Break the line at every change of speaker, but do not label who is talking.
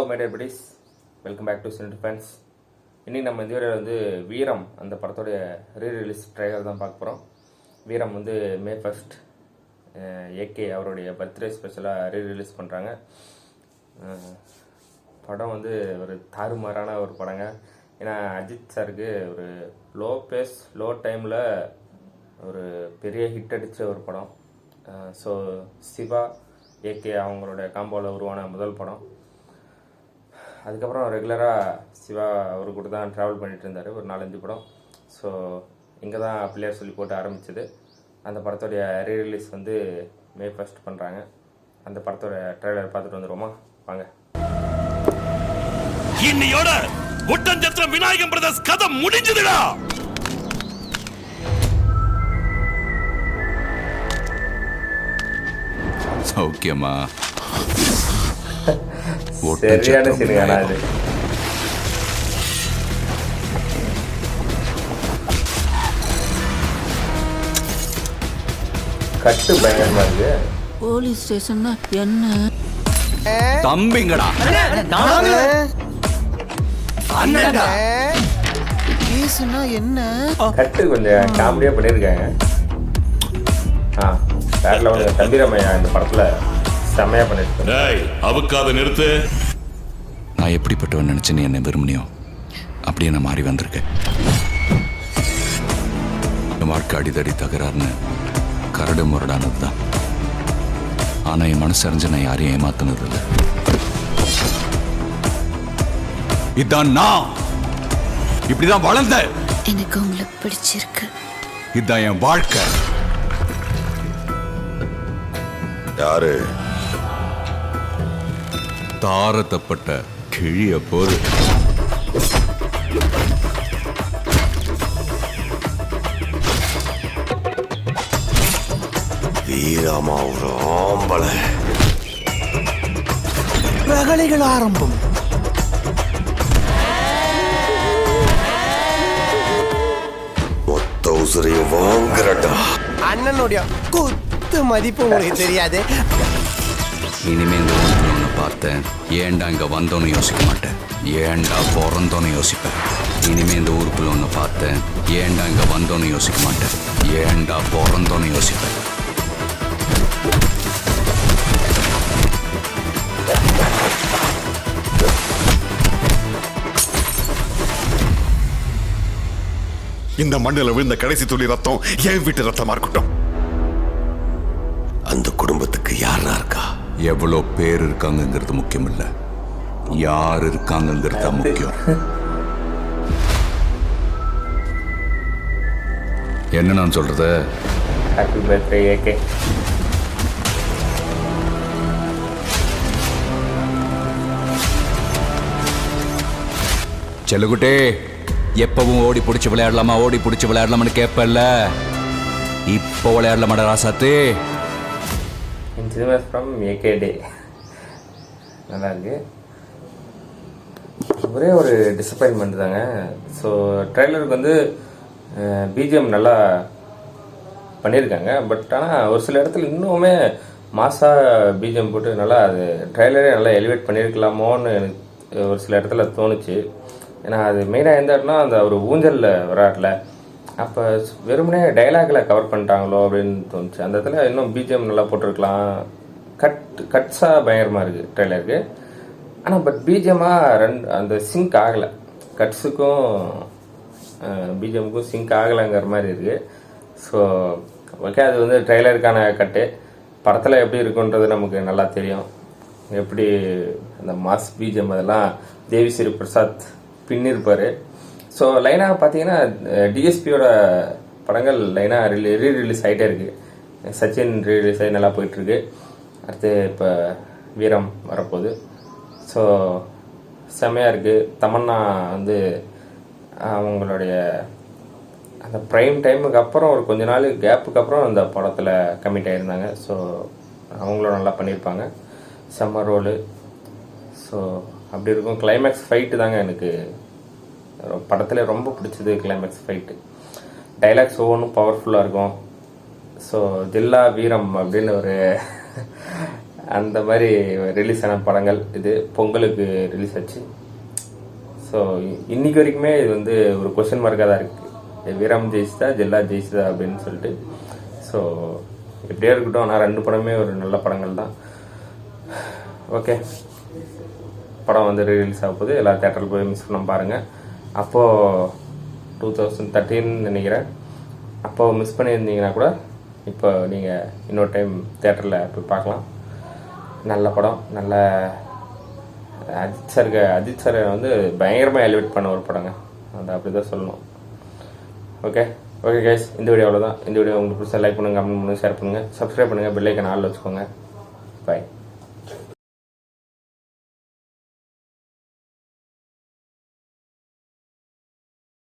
Hello my dear buddies, welcome back to Cine Defence. இன்றைக்கி நம்ம இந்த வீடியோவில் வந்து வீரம் அந்த படத்தோடைய ரீரிலீஸ் ட்ரைலர் தான் பார்க்க போகிறோம். வீரம் வந்து May 1 ஏகே அவருடைய பர்த்டே ஸ்பெஷலாக ரீரிலீஸ் பண்ணுறாங்க. படம் வந்து ஒரு தாறுமாறான ஒரு படங்க. ஏன்னா அஜித் சாருக்கு ஒரு லோ டைமில் ஒரு பெரிய ஹிட் அடித்த ஒரு படம். ஸோ சிவா ஏகே அவங்களோட காம்போவில் உருவான முதல் படம். அதுக்கப்புறம் ரெகுலராக சிவா அவரு கூட தான் ட்ராவல் பண்ணிட்டு இருந்தார் ஒரு 4-5 படம். ஸோ இங்கே தான் பிள்ளையார் சொல்லி போட்டு ஆரம்பிச்சது. அந்த படத்தோடைய ரீரிலீஸ் வந்து May 1 பண்ணுறாங்க. அந்த படத்தோட ட்ரெய்லர் பார்த்துட்டு வந்துடுவோமா? வாங்க.
இன்னையோட ஒட்டஞ்சத்திரம் விநாயகம் பிரதர்ஸ் கதை முடிஞ்சதுடா. சௌக்கியமா?
சரியான சினிமானா இது. கட்டு பயங்கரமா இருக்கு.
போலீஸ் ஸ்டேஷன்னா என்ன
தம்பிங்கடா
அண்ணடா கேஸ்னா என்ன
கட்டு கொஞ்சம் காமெடியா பண்ணிருக்காங்க. வேற லெவல். தம்பிராமையா இந்த படத்துல செம்மையா பண்ணிருக்காங்க.
டேய் அவுக்காத நிறுத்து.
நான் எப்படிப்பட்டவன் நினைச்சு நீ என்ன விரும்பினியோ அப்படியே நான் மாறி வந்திருக்கேன். என் வாழ்க்கை அடிதடி தகராறுன்னு கரடு முரடானது தான். ஆனா என் மனசு அறிஞ்சு நான் யாரையும் ஏமாத்தினது இல்லை. இதான் நான் இப்படிதான் வளர்ந்த.
எனக்கு உங்களை பிடிச்சிருக்கு.
இதுதான் என் வாழ்க்கை.
யாரு?
தாரத்தப்பட்ட கிழிய போரு.
வீராமா ஒரு ஆம்பள
ரகளைகள் ஆரம்பம்.
மொத்த உசுரையும் வாங்குறடா.
அண்ணனுடைய குத்து மதிப்பு உங்களுக்கு தெரியாது.
இனிமே இந்த ஊருக்குள்ள ஒன்று பார்த்தேன், ஏன்டா இங்க வந்தோன்னு யோசிக்க மாட்டேன், ஏன்டா பிறந்தோன்னு யோசிப்பேன். இனிமே இந்த ஊருக்குள்ள ஒன்று பார்த்தேன், ஏன்டா இங்க வந்தோன்னு யோசிக்க மாட்டேன், ஏன்டா பிறந்தோன்னு யோசிப்பேன்.
இந்த மண்ணில் விழுந்த கடைசி துளி ரத்தம் என் வீட்டு ரத்தமா இருக்கட்டும். அந்த குடும்பத்துக்கு யாரா இருக்கா?
எவ்வளோ பேர் இருக்காங்கிறது முக்கியம் இல்லை, யார் இருக்காங்கிறது தான் முக்கியம். என்ன நான் சொல்றது?
Happy birthday AK.
செல்லுகுட்டே, எப்பவும் ஓடி பிடிச்சி விளையாடலாமான்னு கேட்பல்ல, இப்போ விளையாடலாமாடா ராசாத்து.
இன்சினிமஸ் ஃப்ரம் ஏகே டே. நல்லா இருக்கு. ஒரே ஒரு டிசப்பாயின்மெண்ட் தாங்க. ஸோ ட்ரெய்லருக்கு வந்து பிஜிஎம் நல்லா பண்ணியிருக்காங்க. பட் ஆனால் ஒரு சில இடத்துல இன்னுமே மாசாக பிஜிஎம் போட்டு நல்லா அது ட்ரெய்லரே நல்லா எலிவேட் பண்ணியிருக்கலாமோன்னு எனக்கு ஒரு சில இடத்துல தோணுச்சு. ஏன்னா அது மெயினாக எந்த இடம்னா அந்த ஒரு ஊஞ்சலில் வராட்டில் அப்போ வெறுமனே டைலாகில் கவர் பண்ணிட்டாங்களோ அப்படின்னு தோணுச்சு. அந்த இடத்துல இன்னும் பிஜிஎம் நல்லா போட்டிருக்கலாம். கட்ஸாக பயங்கரமாக இருக்குது ட்ரெய்லருக்கு. ஆனால் பட் பிஜிஎம்மாக அந்த சிங்க் ஆகலை. கட்ஸுக்கும் பிஜிஎம்முக்கும் சிங்க் ஆகலைங்கிற மாதிரி இருக்குது. ஸோ ஓகே, அது வந்து ட்ரெய்லருக்கான கட்டு. படத்தில் எப்படி இருக்குன்றது நமக்கு நல்லா தெரியும். எப்படி அந்த மாஸ் பிஜிஎம் அதெல்லாம் தேவிஸ்ரீ பிரசாத் பின்னிருப்பார். ஸோ லைனாக பார்த்தீங்கன்னா டிஎஸ்பியோட படங்கள் லைனாக ரீரிலீஸ் ஆகிட்டே இருக்குது. சச்சின் ரீரிலீஸ் ஆகி நல்லா போயிட்டுருக்கு. அடுத்து இப்போ வீரம் வரப்போகுது. ஸோ செம்மையாக இருக்குது. தமன்னா வந்து அவங்களுடைய அந்த ப்ரைம் டைமுக்கு அப்புறம் ஒரு கொஞ்ச நாள் கேப்புக்கு அப்புறம் அந்த படத்தில் கமிட் ஆகியிருந்தாங்க. ஸோ அவங்களும் நல்லா பண்ணியிருப்பாங்க. செம்ம ரோலு. ஸோ அப்படி இருக்கும். கிளைமேக்ஸ் ஃபைட்டு தாங்க எனக்கு படத்தில் ரொம்ப பிடிச்சது. கிளைமேக்ஸ் ஃபைட்டு டைலாக்ஸ் ஒவ்வொன்றும் பவர்ஃபுல்லாக இருக்கும். ஸோ ஜில்லா வீரம் அப்படின்னு ஒரு அந்த மாதிரி ரிலீஸ் ஆன படங்கள் இது பொங்கலுக்கு ரிலீஸ் ஆச்சு. ஸோ இன்னைக்கு வரைக்குமே இது வந்து ஒரு கொஸ்டின் மார்க்காக தான் இருக்குது. வீரம் ஜெயிச்சுதா ஜெல்லா ஜெயிச்சுதா அப்படின்னு சொல்லிட்டு. ஸோ எப்படியா இருக்கட்டும், ஆனால் 2 படமே ஒரு நல்ல படங்கள் தான். ஓகே, படம் வந்து ரிலீஸ் ஆக போகுது. எல்லா தேட்டரில் போய் மிஸ் பண்ண பாருங்கள். அப்போது 2013 நினைக்கிறேன். அப்போ மிஸ் பண்ணியிருந்தீங்கன்னா கூட இப்போ நீங்கள் இன்னொரு டைம் தேட்டரில் போய் பார்க்கலாம். நல்ல படம். நல்ல அஜித் சாரை வந்து பயங்கரமாக எலிவேட் பண்ண ஒரு படங்க. அது அப்படி தான் சொல்லணும். ஓகே கைஸ், இந்த வீடியோ அவ்வளோதான். இந்த வீடியோ உங்களுக்கு பிடிச்சா லைக் பண்ணுங்கள், கமெண்ட் பண்ணுங்கள், ஷேர் பண்ணுங்கள், சப்ஸ்கிரைப் பண்ணுங்கள், பெல் ஐக்கான் ஆல்ல வச்சுக்கோங்க. பாய்.